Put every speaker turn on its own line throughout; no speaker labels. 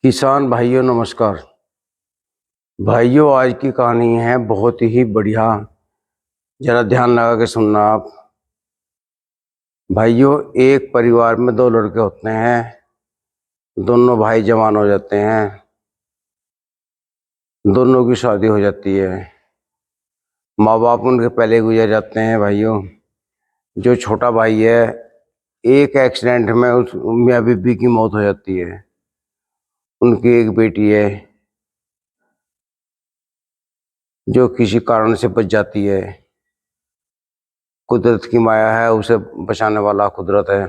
किसान भाइयों नमस्कार। भाइयों आज की कहानी है बहुत ही बढ़िया। जरा ध्यान लगा के सुनना आप। भाइयों एक परिवार में दो लड़के होते हैं। दोनों भाई जवान हो जाते हैं। दोनों की शादी हो जाती है। माँ बाप उनके पहले गुजर जाते हैं। भाइयों जो छोटा भाई है एक एक्सीडेंट में उस मियाँ बीबी की मौत हो जाती है। उनकी एक बेटी है जो किसी कारण से बच जाती है। कुदरत की माया है, उसे बचाने वाला कुदरत है।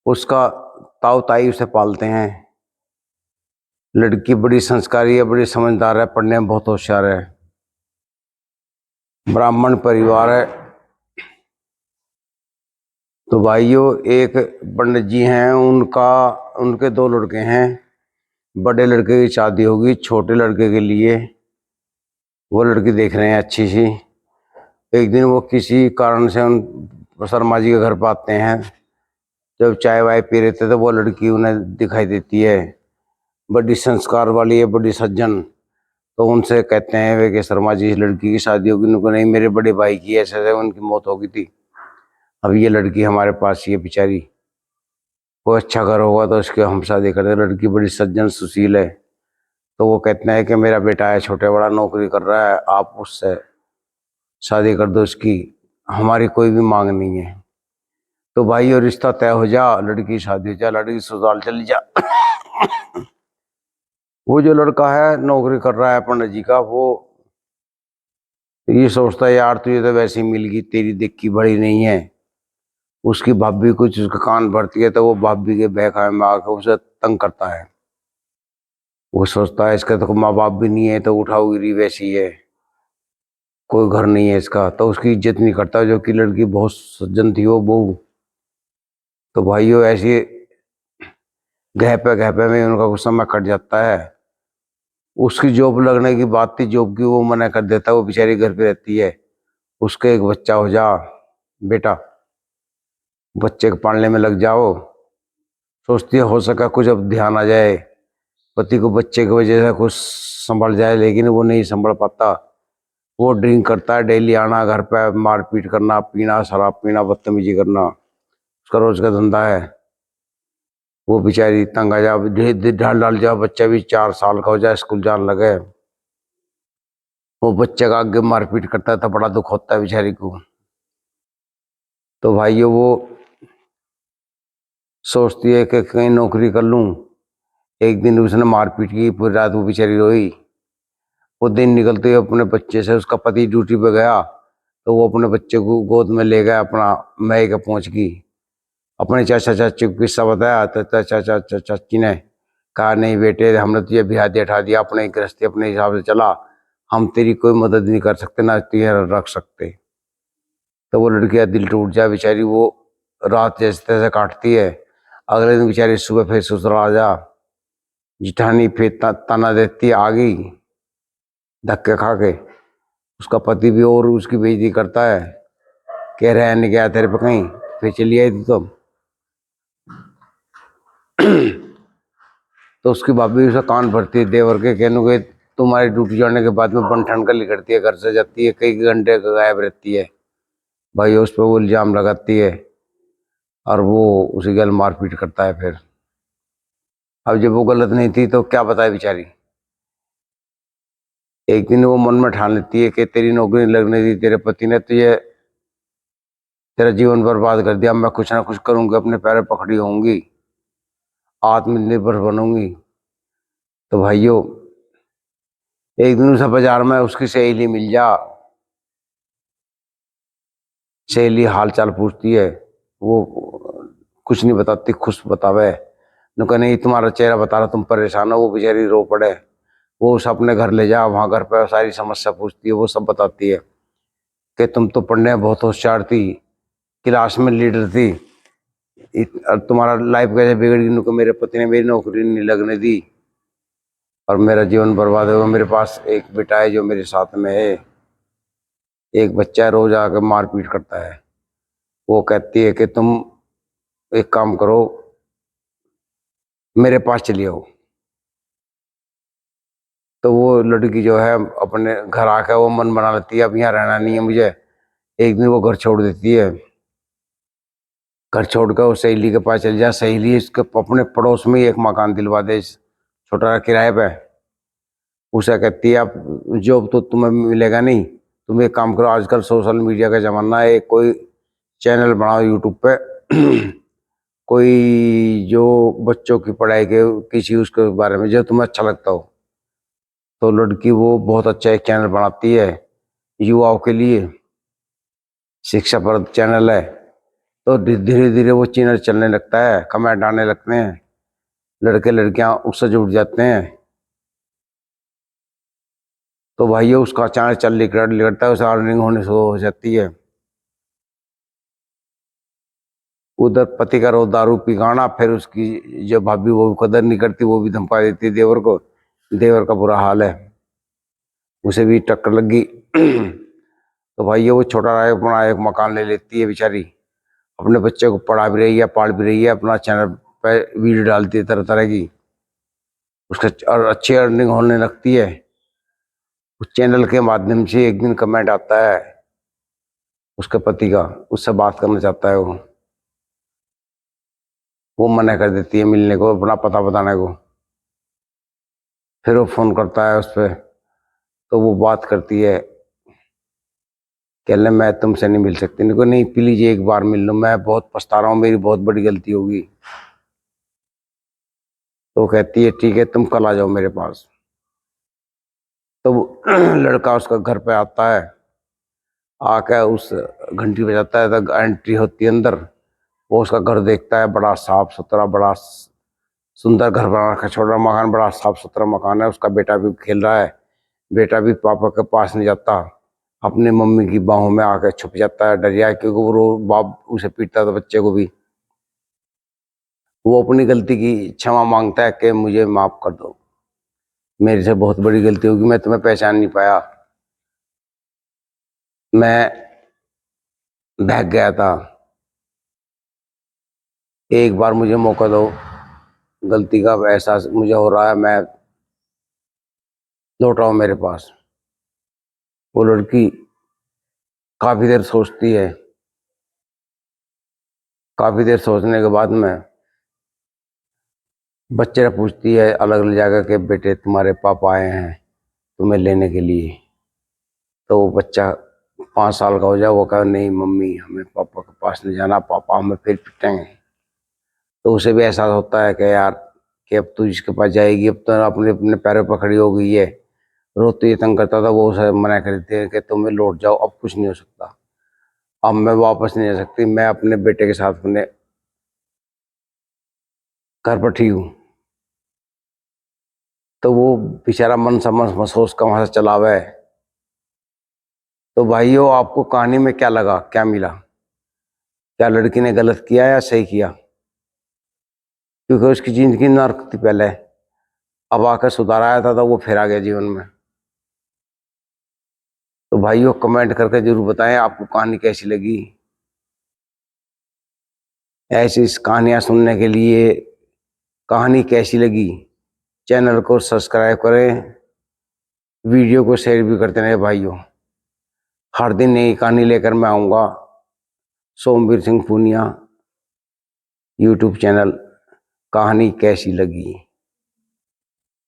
उसका ताऊ ताई उसे पालते हैं। लड़की बड़ी संस्कारी है, बड़ी समझदार है, पढ़ने में बहुत होशियार है। ब्राह्मण परिवार है। तो भाइयों एक पंडित जी हैं, उनके दो लड़के हैं। बड़े लड़के की शादी होगी, छोटे लड़के के लिए वो लड़की देख रहे हैं अच्छी सी। एक दिन वो किसी कारण से उन शर्मा जी के घर पर आते हैं। जब चाय वाय पी रहे थे तो वो लड़की उन्हें दिखाई देती है। बड़ी संस्कार वाली है, बड़ी सज्जन। तो उनसे कहते हैं वे कि शर्मा जी इस लड़की की शादी होगी। उनको नहीं, मेरे बड़े भाई की ऐसे उनकी मौत हो गई थी। अब ये लड़की हमारे पास ही है बेचारी, कोई अच्छा घर होगा तो उसके हम शादी कर दें। लड़की बड़ी सज्जन सुशील है। तो वो कहते हैं कि मेरा बेटा है, छोटे बड़ा नौकरी कर रहा है, आप उससे शादी कर दो उसकी, हमारी कोई भी मांग नहीं है। तो भाई और रिश्ता तय हो जा, लड़की की शादी हो जा, लड़की ससुराल चली जा। वो जो लड़का है नौकरी कर रहा है पंडित जी का, वो ये सोचता है यार तुझे तो वैसी मिल गई, तेरी दिक्की बड़ी नहीं है। उसकी भाभी कुछ उसका कान भरती है तो वो भाभी के बहकावे में आकर उसे तंग करता है। वो सोचता है इसका तो माँ बाप भी नहीं है, तो उठाऊ गिरी वैसी है, कोई घर नहीं है इसका, तो उसकी इज्जत नहीं करता। जो कि लड़की बहुत सज्जन थी वो बहू। तो भाइयों ऐसे गहपे में उनका कुछ समय कट जाता है। उसकी जॉब लगने की बात थी, जॉब की वो मना कर देता है। वो बेचारी घर पे रहती है। उसके एक बच्चा हो जा बेटा, बच्चे को पालने में लग जाओ। सोचती है हो सका कुछ अब ध्यान आ जाए, पति को बच्चे की वजह से कुछ संभल जाए, लेकिन वो नहीं संभल पाता। वो ड्रिंक करता है, डेली आना घर पे, मारपीट करना, पीना, शराब पीना, बदतमीजी करना, उसका रोज का धंधा है। वो बेचारी तंग आ जा, ढाल डाल जाओ, बच्चा भी 4 साल का हो जाए, स्कूल जाने लगे, वो बच्चे का आगे मारपीट करता था। बड़ा दुख होता है बेचारी को। तो भाइयों वो सोचती है कि कहीं नौकरी कर लूं। एक दिन उसने मारपीट की, पूरी रात वो बेचारी रोई। वो दिन निकलते हुए अपने बच्चे से, उसका पति ड्यूटी पे गया तो वो अपने बच्चे को गोद में ले गया, अपना मैं के पहुंच गई। अपने चाचा चाची को किस्सा बताया तो चाचा चाची ने कहा नहीं बेटे, हमने तुझे ब्याह दे उठा दिया, अपने गृहस्थी अपने हिसाब से चला, हम तेरी कोई मदद नहीं कर सकते, ना तुझे रख सकते। तो वो लड़की का दिल टूट जाए बेचारी। वो रात जैसे तैसे काटती है। अगले दिन बेचारी सुबह फिर ससुराल आ जा, जिठानी फिर ताना देती है, आ गई धक्के खा के। उसका पति भी और उसकी बेइज्जती करता है, कह रहे हैं नहीं गया तेरे पे कहीं, फिर चली आई थी तुम। तो उसकी भाभी उसे कान भरती है देवर के कहने के, तुम्हारी ड्यूटी जाने के बाद में बन ठन कर निकलती है, घर से जाती है, कई घंटे गायब रहती है। भाई उस पर वो इल्जाम लगाती है और वो उसी गल मारपीट करता है। फिर अब जब वो गलत नहीं थी तो क्या बताए बेचारी। एक दिन वो मन में ठान लेती है कि तेरी नौकरी लगने दी तेरे पति ने, तो ये तेरा जीवन बर्बाद कर दिया, मैं कुछ ना कुछ करूंगी, अपने पैर पकड़ी होंगी, आत्मनिर्भर बनूंगी। तो भाइयों एक दिन उसे बाजार में उसकी सहेली मिल जा। सहेली हाल चाल पूछती है, वो कुछ नहीं बताती, खुश बतावे। नुका नहीं तुम्हारा चेहरा बता रहा, तुम परेशान हो। वो बेचारी रो पड़े। वो उसे अपने घर ले जा, वहां घर पर सारी समस्या पूछती है, वो सब बताती है कि तुम तो पढ़ने में बहुत होशियार थी, क्लास में लीडर थी, तुम्हारा लाइफ कैसे बिगड़ गई। नुका मेरे पति ने मेरी नौकरी नहीं लगने दी और मेरा जीवन बर्बाद होगा। मेरे पास एक बेटा है जो मेरे साथ में है, एक बच्चा रोज आकर मारपीट करता है। वो कहती है कि तुम एक काम करो, मेरे पास चली आओ। तो वो लड़की जो है अपने घर आकर वो मन बना लेती है अब यहाँ रहना नहीं है मुझे। एक दिन वो घर छोड़ देती है। घर छोड़कर वो सहेली के पास चल जा, सहेली इसके अपने पड़ोस में ही एक मकान दिलवा दे छोटा किराए पे। उसे कहती है आप जॉब तो तुम्हें मिलेगा नहीं, तुम एक काम करो, आजकल सोशल मीडिया का जमाना है, कोई चैनल बनाओ यूट्यूब पे कोई जो बच्चों की पढ़ाई के किसी उसके बारे में जो तुम्हें अच्छा लगता हो। तो लड़की वो बहुत अच्छा एक चैनल बनाती है युवाओं के लिए, शिक्षाप्रद चैनल है। तो धीरे धीरे वो चैनल चलने लगता है, कमेंट आने लगते हैं, लड़के लड़कियां उससे जुड़ जाते हैं। तो भाइयों उसका चैनल चल निकलता है, उसे अर्निंग होने शुरू हो जाती है। उधर पति का रो दारू पी गाना, फिर उसकी जो भाभी वो कदर नहीं करती, वो भी धमका देती है देवर को। देवर का बुरा हाल है, उसे भी टक्कर लगी। तो भाई ये वो छोटा राय अपना एक मकान ले लेती है बेचारी, अपने बच्चे को पढ़ा भी रही है, पाल भी रही है, अपना चैनल पे वीडियो डालती है तरह तरह की, उसका और अच्छी अर्निंग होने लगती है। उस चैनल के माध्यम से एक दिन कमेंट आता है उसके पति का, उससे बात करना चाहता है वो मना कर देती है मिलने को, अपना पता बताने को। फिर वो फोन करता है उस पर, तो वो बात करती है, कह ले मैं तुमसे नहीं मिल सकती, नहीं को नहीं प्लीज एक बार मिल लो, मैं बहुत पछता रहा हूँ, मेरी बहुत बड़ी गलती होगी। तो कहती है ठीक है तुम कल आ जाओ मेरे पास। तो लड़का उसका घर पे आता है, आकर उस घंटी बजाता है, तो एंट्री होती है अंदर। वो उसका घर देखता है, बड़ा साफ सुथरा, बड़ा सुंदर घर बना रखा, छोटा मकान, बड़ा साफ सुथरा मकान है। उसका बेटा भी खेल रहा है, बेटा भी पापा के पास नहीं जाता, अपने मम्मी की बाहों में आकर छुप जाता है, डर जाए, क्योंकि वो बाप उसे पीटता था बच्चे को भी। वो अपनी गलती की क्षमा मांगता है कि मुझे माफ कर दो, मेरे से बहुत बड़ी गलती होगी, मैं तुम्हें पहचान नहीं पाया, मैं भाग गया था, एक बार मुझे मौका दो, गलती का एहसास मुझे हो रहा है, मैं लौट रहा हूँ मेरे पास। वो लड़की काफी देर सोचती है, काफी देर सोचने के बाद में बच्चे से पूछती है अलग अलग जगह के, बेटे तुम्हारे पापा आए हैं तुम्हें लेने के लिए। तो वो बच्चा 5 साल का हो जाए, वो कहे नहीं मम्मी हमें पापा के पास नहीं जाना, पापा हमें फिर पिटेंगे। तो उसे भी एहसास होता है कि यार कि अब तू इसके पास जाएगी, अब तो अपने अपने पैरों पर खड़ी हो गई है। रोती ये तंग करता था, वो उसे मना करती है कि तुम्हें लौट जाओ, अब कुछ नहीं हो सकता, अब मैं वापस नहीं जा सकती, मैं अपने बेटे के साथ अपने घर पर ठीक हूँ। तो वो बेचारा मन समझ महसूस का वहां से चला हुआ है। तो भाइयों आपको कहानी में क्या लगा, क्या मिला, क्या लड़की ने गलत किया या सही किया? क्योंकि उसकी जिंदगी नर्क थी पहले, अब आकर सुधार आया था तो वो फिर आ गया जीवन में। तो भाइयों कमेंट करके जरूर बताएं आपको कहानी कैसी लगी। ऐसी कहानियां सुनने के लिए कहानी कैसी लगी चैनल को सब्सक्राइब करें, वीडियो को शेयर भी करते रहे भाइयों। हर दिन नई कहानी लेकर मैं आऊँगा। सोमवीर सिंह पूनिया यूट्यूब चैनल, कहानी कैसी लगी?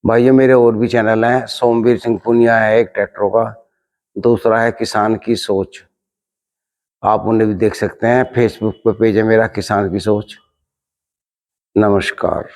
भाइयों मेरे और भी चैनल हैं, सोमवीर सिंह पूनिया है एक ट्रैक्टरों का, दूसरा है किसान की सोच, आप उन्हें भी देख सकते हैं। फेसबुक पे पेज है मेरा किसान की सोच। नमस्कार।